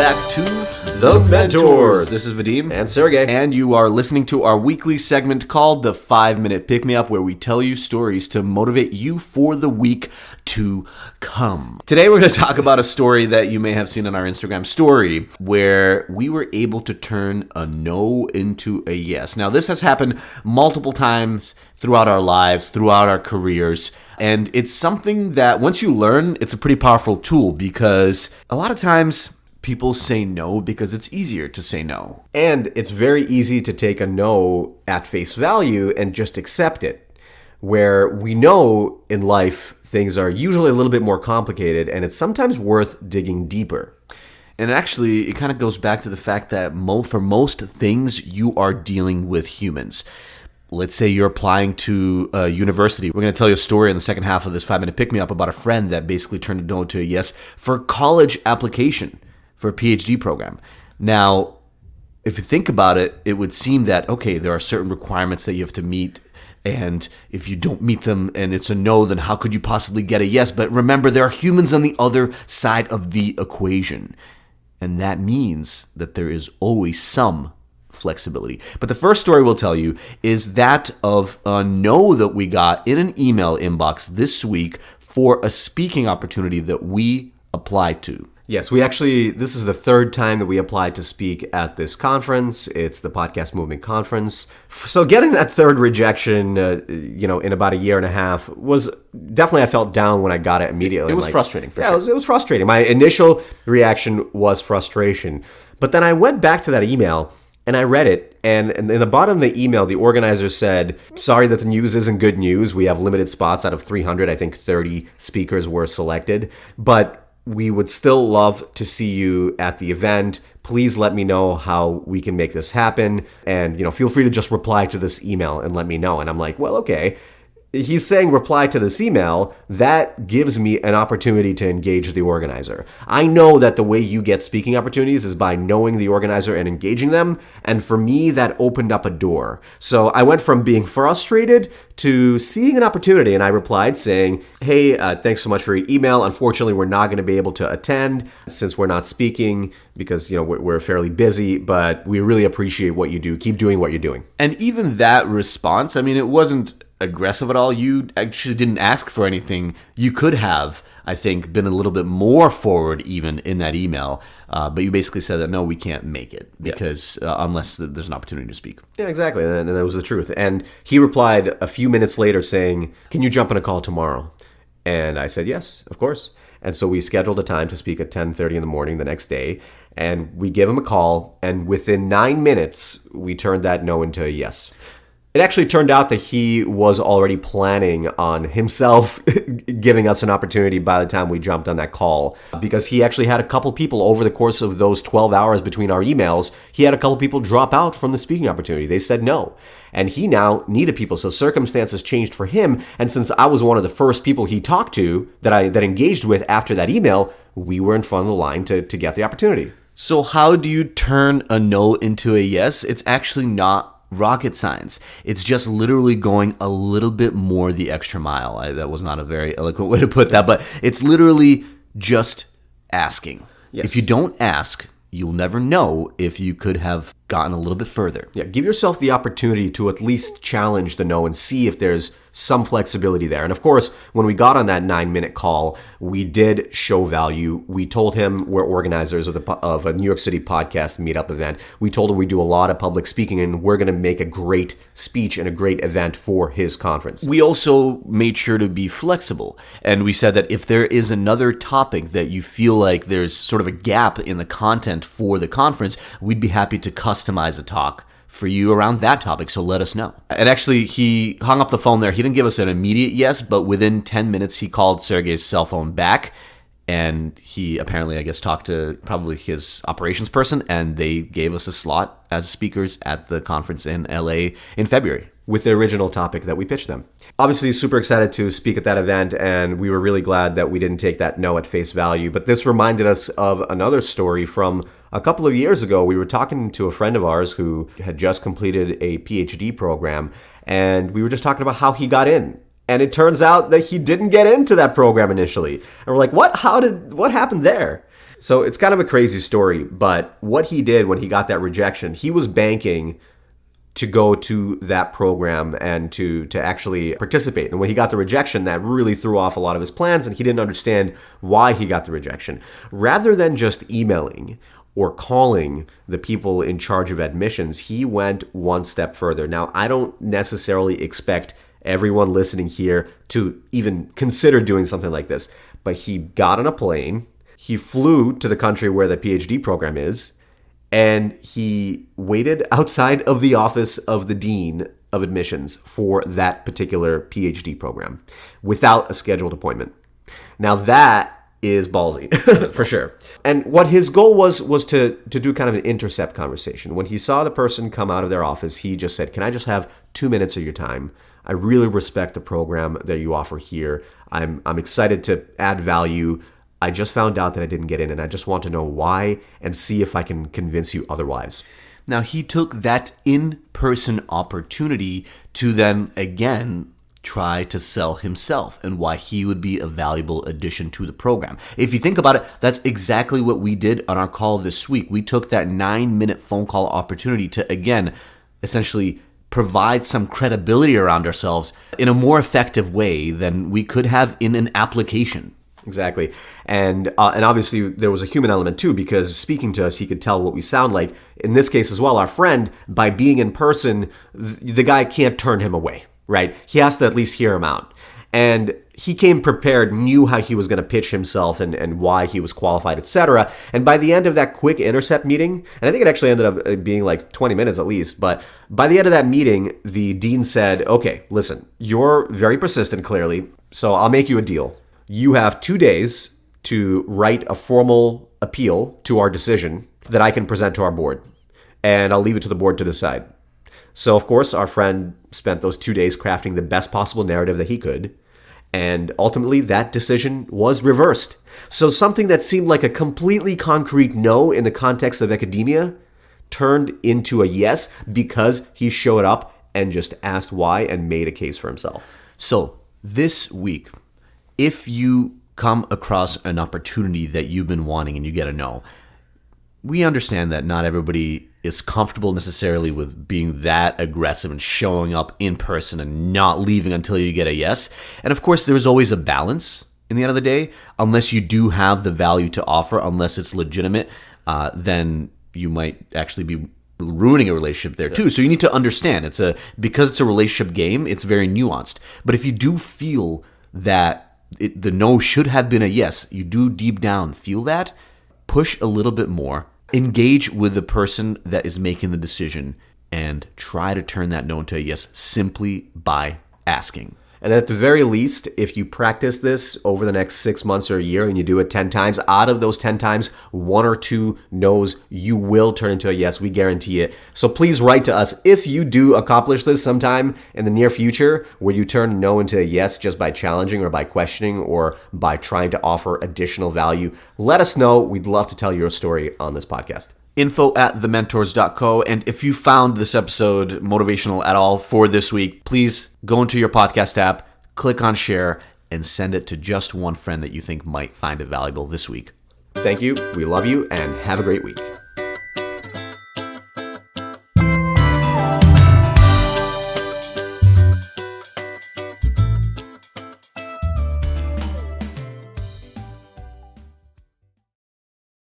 back to The Mentors. This is Vadim and Sergey. And you are listening to our weekly segment called The 5-Minute Pick-Me-Up, where we tell you stories to motivate you for the week to come. Today we're going to talk about a story that you may have seen on our Instagram story, where we were able to turn a no into a yes. Now, this has happened multiple times throughout our lives, throughout our careers. And it's something that once you learn, it's a pretty powerful tool, because a lot of times people say no because it's easier to say no. And it's very easy to take a no at face value and just accept it, where we know in life things are usually a little bit more complicated, and it's sometimes worth digging deeper. And actually, it kind of goes back to the fact that for most things, you are dealing with humans. Let's say you're applying to a university. We're going to tell you a story in the second half of this 5-Minute Pick-Me-Up about a friend that basically turned a no to a yes for college application for a PhD program. Now, if you think about it, it would seem that, okay, there are certain requirements that you have to meet, and if you don't meet them and it's a no, then how could you possibly get a yes? But remember, there are humans on the other side of the equation, and that means that there is always some flexibility. But the first story we'll tell you is that of a no that we got in an email inbox this week for a speaking opportunity that we applied to. Yes, this is the third time that we applied to speak at this conference. It's the Podcast Movement Conference. So getting that third rejection, in about a year and a half was definitely, I felt down when I got it immediately. It was frustrating for sure. Yeah, it was frustrating. My initial reaction was frustration. But then I went back to that email and I read it, and in the bottom of the email, the organizer said, sorry that the news isn't good news. We have limited spots out of 300. I think 30 speakers were selected. But we would still love to see you at the event. Please let me know how we can make this happen. And, feel free to just reply to this email and let me know. And I'm like, well, okay. He's saying reply to this email. That gives me an opportunity to engage the organizer. I know that the way you get speaking opportunities is by knowing the organizer and engaging them. And for me, that opened up a door. So I went from being frustrated to seeing an opportunity. And I replied saying, hey, thanks so much for your email. Unfortunately, we're not going to be able to attend since we're not speaking because, we're fairly busy, but we really appreciate what you do. Keep doing what you're doing. And even that response, it wasn't aggressive at all. You actually didn't ask for anything. You could have, I think, been a little bit more forward even in that email, but you basically said that, no, we can't make it because unless there's an opportunity to speak. Yeah, exactly. And that was the truth. And he replied a few minutes later saying, can you jump on a call tomorrow? And I said, yes, of course. And so we scheduled a time to speak at 10:30 in the morning the next day. And we gave him a call. And within 9 minutes, we turned that no into a yes. It actually turned out that he was already planning on himself giving us an opportunity by the time we jumped on that call, because he actually had a couple people over the course of those 12 hours between our emails, he had a couple people drop out from the speaking opportunity. They said no. And he now needed people. So circumstances changed for him. And since I was one of the first people he talked to that engaged with after that email, we were in front of the line to get the opportunity. So how do you turn a no into a yes? It's actually not rocket science. It's just literally going a little bit more the extra mile. That was not a very eloquent way to put that, but it's literally just asking. Yes. If you don't ask, you'll never know if you could have gotten a little bit further. Yeah, give yourself the opportunity to at least challenge the no and see if there's some flexibility there. And of course, when we got on that 9-minute call, we did show value. We told him we're organizers of a New York City podcast meetup event. We told him we do a lot of public speaking and we're going to make a great speech and a great event for his conference. We also made sure to be flexible. And we said that if there is another topic that you feel like there's sort of a gap in the content for the conference, we'd be happy to customize a talk for you around that topic, so let us know. And actually, he hung up the phone there. He didn't give us an immediate yes, but within 10 minutes, he called Sergey's cell phone back, and he apparently, I guess, talked to probably his operations person, and they gave us a slot as speakers at the conference in LA in February. With the original topic that we pitched them. Obviously, super excited to speak at that event, and we were really glad that we didn't take that no at face value. But this reminded us of another story from a couple of years ago. We were talking to a friend of ours who had just completed a PhD program, and we were just talking about how he got in. And it turns out that he didn't get into that program initially. And we're like, what? What happened there? So it's kind of a crazy story, but what he did when he got that rejection, he was banking to go to that program and to actually participate. And when he got the rejection, that really threw off a lot of his plans, and he didn't understand why he got the rejection. Rather than just emailing or calling the people in charge of admissions, he went one step further. Now, I don't necessarily expect everyone listening here to even consider doing something like this, but he got on a plane, he flew to the country where the PhD program is, and he waited outside of the office of the dean of admissions for that particular PhD program without a scheduled appointment. Now that is ballsy, for sure. And what his goal was to do kind of an intercept conversation. When he saw the person come out of their office, he just said, "Can I just have 2 minutes of your time? I really respect the program that you offer here. I'm excited to add value. I just found out that I didn't get in, and I just want to know why and see if I can convince you otherwise." Now, he took that in-person opportunity to then, again, try to sell himself and why he would be a valuable addition to the program. If you think about it, that's exactly what we did on our call this week. We took that 9-minute phone call opportunity to, again, essentially provide some credibility around ourselves in a more effective way than we could have in an application. Exactly. And obviously there was a human element too, because speaking to us, he could tell what we sound like. In this case as well, our friend, by being in person, the guy can't turn him away, right? He has to at least hear him out. And he came prepared, knew how he was going to pitch himself and why he was qualified, etc. And by the end of that quick intercept meeting, and I think it actually ended up being like 20 minutes at least, but by the end of that meeting, the dean said, "Okay, listen, you're very persistent clearly, so I'll make you a deal. You have 2 days to write a formal appeal to our decision that I can present to our board, and I'll leave it to the board to decide." So, of course, our friend spent those 2 days crafting the best possible narrative that he could, and ultimately that decision was reversed. So something that seemed like a completely concrete no in the context of academia turned into a yes because he showed up and just asked why and made a case for himself. So this week, if you come across an opportunity that you've been wanting and you get a no, we understand that not everybody is comfortable necessarily with being that aggressive and showing up in person and not leaving until you get a yes. And of course, there's always a balance in the end of the day. Unless you do have the value to offer, unless it's legitimate, then you might actually be ruining a relationship there too. So you need to understand because it's a relationship game, it's very nuanced. But if you do feel that the no should have been a yes, you do deep down feel that, push a little bit more, engage with the person that is making the decision, and try to turn that no into a yes simply by asking. And at the very least, if you practice this over the next 6 months or a year and you do it 10 times, out of those 10 times, 1 or 2 no's, you will turn into a yes. We guarantee it. So please write to us if you do accomplish this sometime in the near future, where you turn a no into a yes just by challenging or by questioning or by trying to offer additional value. Let us know. We'd love to tell your story on this podcast. info@thementors.co. And if you found this episode motivational at all for this week, please go into your podcast app, click on share, and send it to just one friend that you think might find it valuable this week. Thank you. We love you, and have a great week.